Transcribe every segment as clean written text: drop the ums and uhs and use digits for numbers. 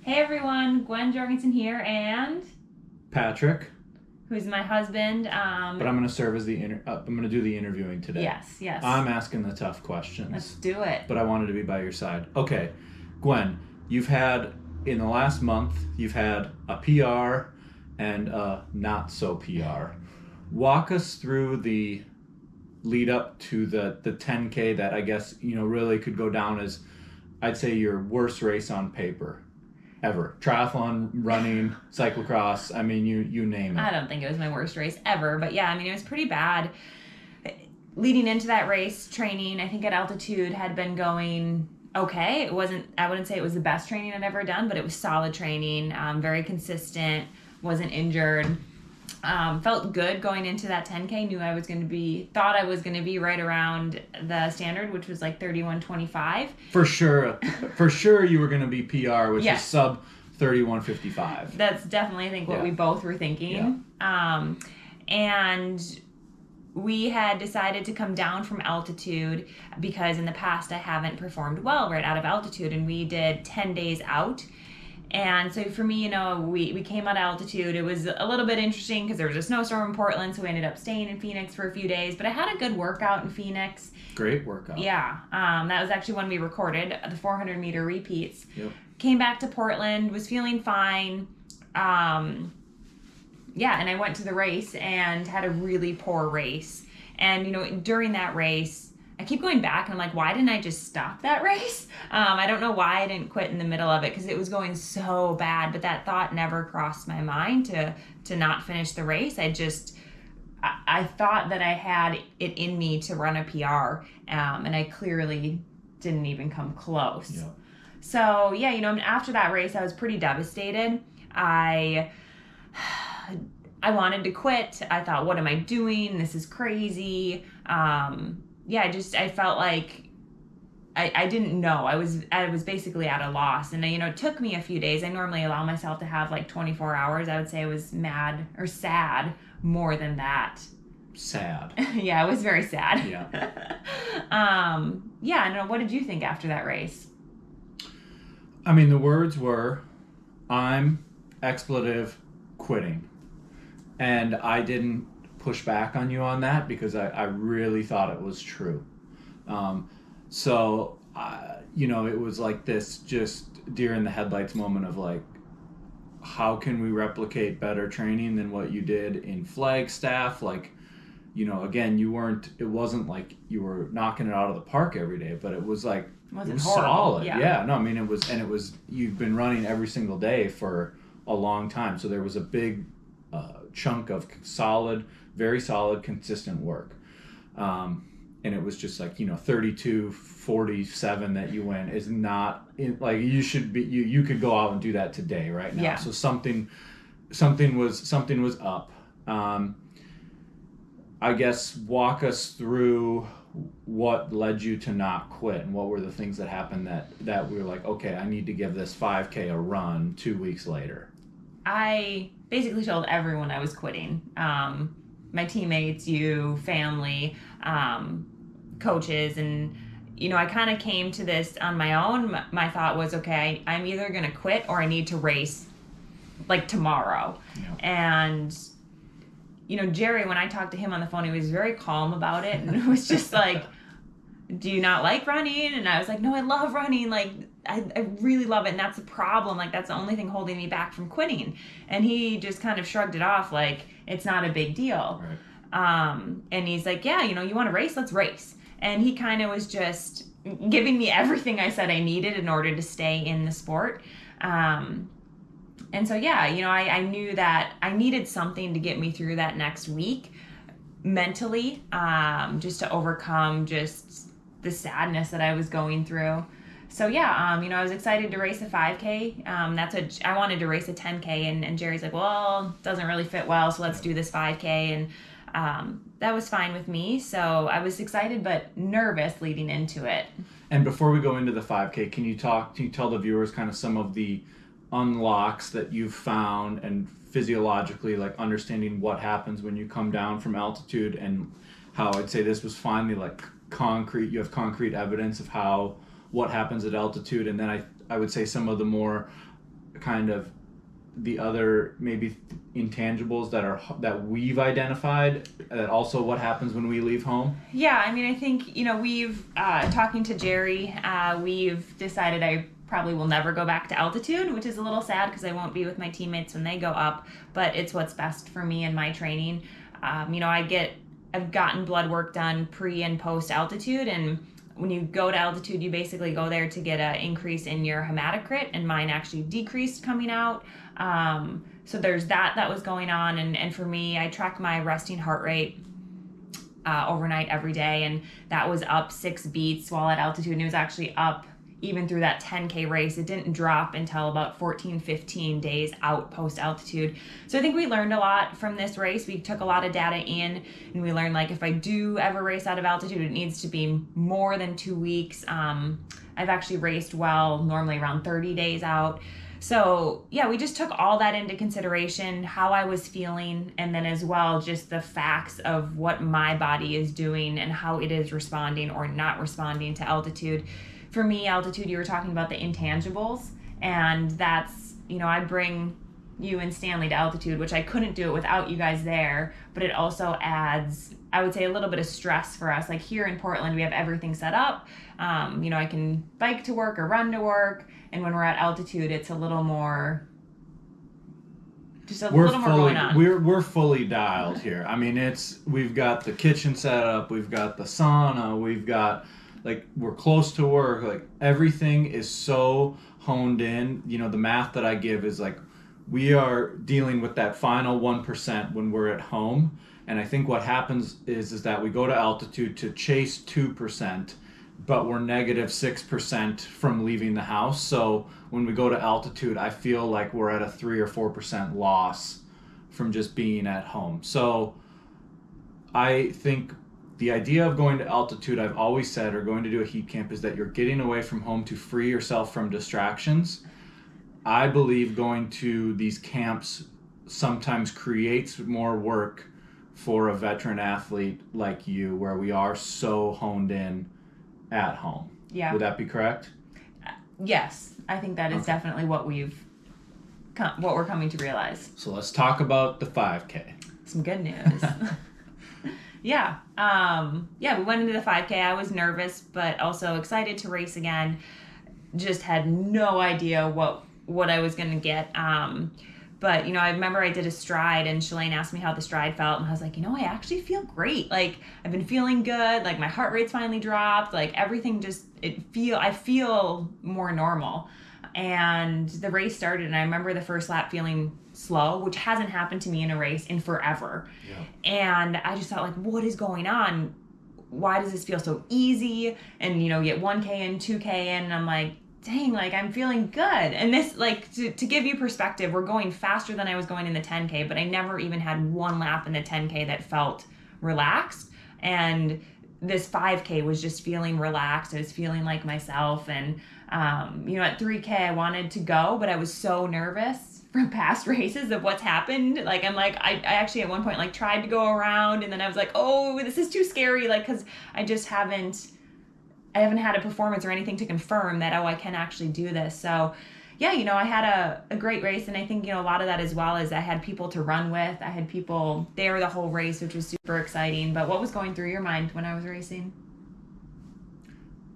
Hey everyone, Gwen Jorgensen here, and Patrick, who's my husband. but I'm going to serve as I'm going to do the interviewing today. Yes. I'm asking the tough Let's questions, do it. but I wanted to be by your side. Okay, Gwen, you've had in the last month you've had a PR and a not so PR. Walk us through the lead up to the 10K that I guess really could go down as I'd say your worst race on paper ever. Triathlon, running, cyclocross. I mean, you name I it. don't think it was my worst race ever, but yeah, I mean, it was pretty bad. Leading into that race, training, I think at altitude had been going okay. I wouldn't say it was the best training I'd ever done, but it was solid training, very consistent, wasn't injured. Felt good going into that 10K. Thought I was going to be right around the standard, which was like 31:25. For sure, you were going to be PR, which is sub 31:55. That's definitely, I think, what we both were thinking. And we had decided to come down from altitude because in the past I haven't performed well right out of altitude, and we did 10 days out. And so for me, we came out of altitude. It was a little bit interesting because there was a snowstorm in Portland, so we ended up staying in Phoenix for a few days. But I had a good workout in Phoenix. Great workout. Yeah. That was actually when we recorded the 400-meter repeats. Yep. Came back to Portland, was feeling fine. And I went to the race and had a really poor race. And, during that race, I keep going back and I'm like, why didn't I just stop that race? I don't know why I didn't quit in the middle of it because it was going so bad, but that thought never crossed my mind to not finish the race. I thought that I had it in me to run a PR, and I clearly didn't even come close. Yeah. So after that race, I was pretty devastated. I wanted to quit. I thought, what am I doing? This is crazy. I felt like I didn't know. I was basically at a loss. And it took me a few days. I normally allow myself to have like 24 hours. I would say I was mad or sad more than that. Sad. Yeah, it was very sad. Yeah. I don't know. What did you think after that race? I mean, the words were, I'm expletive quitting. And I didn't push back on you on that because I really thought it was true. It was like this just deer in the headlights moment of like, how can we replicate better training than what you did in Flagstaff? Like, again, it wasn't like you were knocking it out of the park every day, but it was like, it was solid. Yeah. No, I mean, it was, you've been running every single day for a long time. So there was a big chunk of very solid, consistent work. And it was just like, 32:47 that you went is not like you should be, you could go out and do that today right now. Yeah. So something was up. I guess walk us through what led you to not quit and what were the things that happened that we were like, okay, I need to give this 5K a run 2 weeks later. I basically told everyone I was quitting. My teammates, you, family, coaches, and I kind of came to this on my own. My thought was, okay, I'm either going to quit or I need to race like tomorrow. Yeah. And Jerry, when I talked to him on the phone, he was very calm about it, and it was just like, do you not like running? And I was like, no, I love running. Like, I really love it. And that's the problem. Like, that's the only thing holding me back from quitting. And he just kind of shrugged it off like, it's not a big deal. Right. And he's like, yeah, you want to race? Let's race. And he kind of was just giving me everything I said I needed in order to stay in the sport. And so, I knew that I needed something to get me through that next week mentally, just to overcome just the sadness that I was going through. So I was excited to race a 5K. That's what I wanted to race a 10K, and Jerry's like, well, it doesn't really fit well, so let's do this 5K. And that was fine with me. So I was excited but nervous leading into it. And before we go into the 5K, can you tell the viewers kind of some of the unlocks that you've found and physiologically, like understanding what happens when you come down from altitude, and how I'd say this was finally like you have concrete evidence of what happens at altitude, and then I would say some of the more kind of the other maybe intangibles that we've identified, that also what happens when we leave home? Yeah, I mean, I think, we've, talking to Jerry, we've decided I probably will never go back to altitude, which is a little sad because I won't be with my teammates when they go up, but it's what's best for me and my training. I've gotten blood work done pre and post altitude, and when you go to altitude, you basically go there to get an increase in your hematocrit, and mine actually decreased coming out. So there's that was going on, and for me, I track my resting heart rate overnight every day, and that was up 6 beats while at altitude, and it was actually up even through that 10K race. It didn't drop until about 14, 15 days out post altitude. So I think we learned a lot from this race. We took a lot of data in, and we learned, like, if I do ever race out of altitude, it needs to be more than 2 weeks. I've actually raced well normally around 30 days out. So yeah, we just took all that into consideration, how I was feeling, and then as well just the facts of what my body is doing and how it is responding or not responding to altitude. For me, altitude, you were talking about the intangibles, and that's, I bring you and Stanley to altitude, which I couldn't do it without you guys there, but it also adds, I would say, a little bit of stress for us. Like here in Portland, we have everything set up. I can bike to work or run to work, and when we're at altitude, it's a little more, more going on. We're fully dialed here. I mean, we've got the kitchen set up, we've got the sauna, we've got, like, we're close to work, like everything is so honed in. The math that I give is like, we are dealing with that final 1% when we're at home. And I think what happens is that we go to altitude to chase 2%, but we're negative 6% from leaving the house. So when we go to altitude, I feel like we're at a 3 or 4% loss from just being at home. So I think the idea of going to altitude, I've always said, or going to do a heat camp, is that you're getting away from home to free yourself from distractions. I believe going to these camps sometimes creates more work for a veteran athlete like you, where we are so honed in at home. Yeah. Would that be correct? Yes, I think that is definitely what we're coming to realize. So let's talk about the 5K. Some good news. Yeah. We went into the 5K. I was nervous, but also excited to race again. Just had no idea what I was going to get. But, I remember I did a stride, and Shalane asked me how the stride felt, and I was like, I actually feel great. Like, I've been feeling good. Like, my heart rate's finally dropped. Like, everything just, I feel more normal. And the race started, and I remember the first lap feeling slow, which hasn't happened to me in a race in forever. Yeah. And I just thought, like, what is going on? Why does this feel so easy? And, get 1K in, 2K in, and I'm like, dang, like, I'm feeling good. And this, like, to give you perspective, we're going faster than I was going in the 10K, but I never even had one lap in the 10K that felt relaxed. And this 5K was just feeling relaxed. I was feeling like myself. And, at 3K, I wanted to go, but I was so nervous from past races of what's happened. Like, I actually at one point, like, tried to go around, and then I was like, oh, this is too scary. Like, cause I haven't had a performance or anything to confirm that, I can actually do this. So yeah, I had a great race, and I think, a lot of that as well is I had people to run with. I had people there the whole race, which was super exciting. But what was going through your mind when I was racing?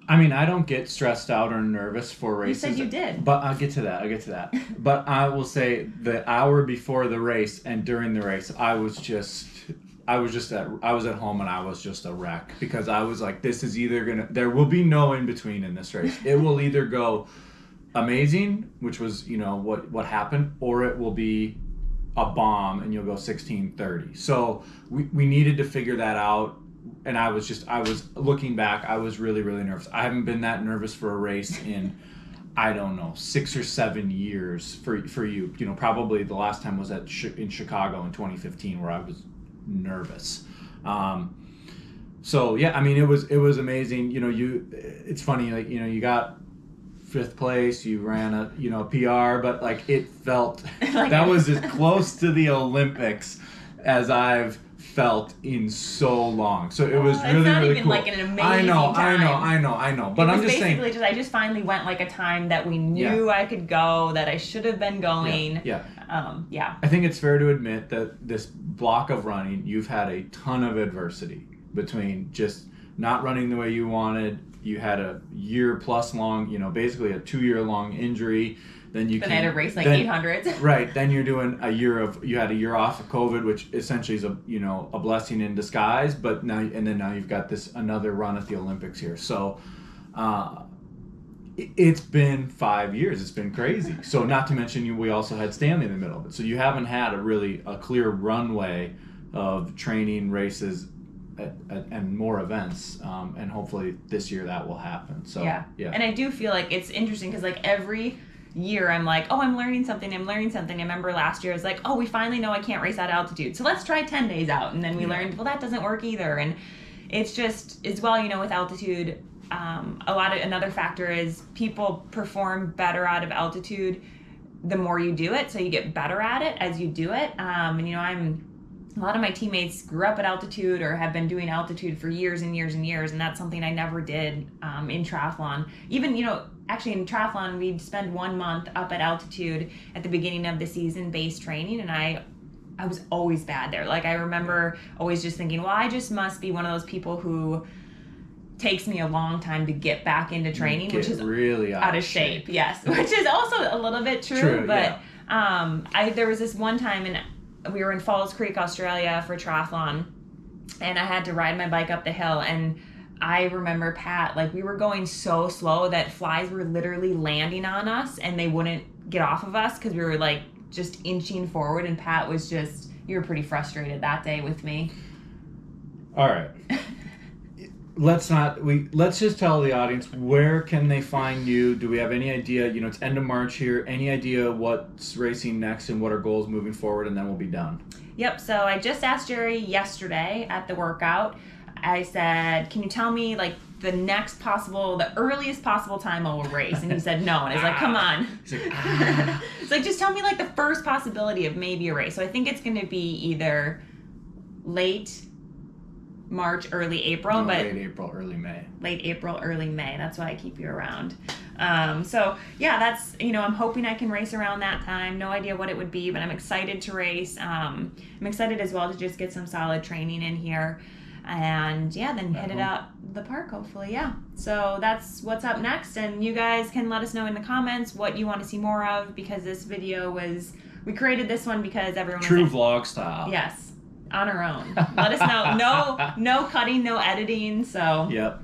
I mean, I don't get stressed out or nervous for races. You said you did. But I'll get to that. But I will say the hour before the race and during the race, I was at home, and I was just a wreck, because I was like, this is either there will be no in between in this race. It will either go amazing, which was, what happened, or it will be a bomb and you'll go 16:30. So we needed to figure that out. And I was looking back, I was really, really nervous. I haven't been that nervous for a race in, I don't know, 6 or 7 years for you. Probably the last time was in Chicago in 2015, where I was nervous. So yeah, I mean, it was amazing. It's funny, like, you got 5th place, you ran a PR, but like, it felt that was as close to the Olympics as I've felt in so long. So it was It's really, not really even cool. like an amazing I know. time. But It I'm was just saying. basically just I just finally went like a time that we knew I could go, that I should have been going. Yeah. Yeah. I think it's fair to admit that this block of running, you've had a ton of adversity between just not running the way you wanted. You had a year plus long, basically a 2-year long injury. Then I had to race like 800s. Right. Then you're doing you had a year off of COVID, which essentially is a blessing in disguise. But now you've got this another run at the Olympics here. So, it's been 5 years. It's been crazy. So not to mention we also had Stanley in the middle of it. So you haven't had a clear runway of training, races, and more events. And hopefully this year that will happen. So yeah. And I do feel like it's interesting because like every year I'm like, oh, I'm learning something. I remember last year I was like, oh, we finally know I can't race at altitude, so let's try 10 days out. And then we learned, well, that doesn't work either. And it's just as well, with altitude, another factor is people perform better out of altitude the more you do it, so you get better at it as you do it. And a lot of my teammates grew up at altitude or have been doing altitude for years and years and years, and that's something I never did in triathlon. Even, actually in triathlon, we'd spend 1 month up at altitude at the beginning of the season base training, and I was always bad there. Like, I remember always just thinking, well, I just must be one of those people who takes me a long time to get back into training, which is really out of shape. Yes, which is also a little bit true. But there was this one time, and we were in Falls Creek, Australia for triathlon, and I had to ride my bike up the hill, and I remember Pat, like, we were going so slow that flies were literally landing on us and they wouldn't get off of us because we were like just inching forward, and Pat was just, you were pretty frustrated that day with me. All right. Let's just tell the audience, where can they find you? Do we have any idea? It's end of March here. Any idea what's racing next and what our goals moving forward, and then we'll be done. Yep. So I just asked Jerry yesterday at the workout. I said, can you tell me like the earliest possible time I will race? And he said no. And I was like, come on. He's like, It's like, just tell me like the first possibility of maybe a race. So I think it's going to be either late March, early April, late April, early May. Late April, early May. That's why I keep you around. So yeah, that's, I'm hoping I can race around that time. No idea what it would be, but I'm excited to race. I'm excited as well to just get some solid training in here, and then hit it out the park, hopefully. Yeah. So that's what's up next, and you guys can let us know in the comments what you want to see more of, because this video we created this one because everyone true vlog style. Yes. On our own. Let us know. No cutting, no editing. So yep.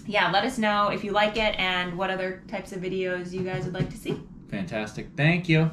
Yeah, let us know if you like it and what other types of videos you guys would like to see. Fantastic. Thank you.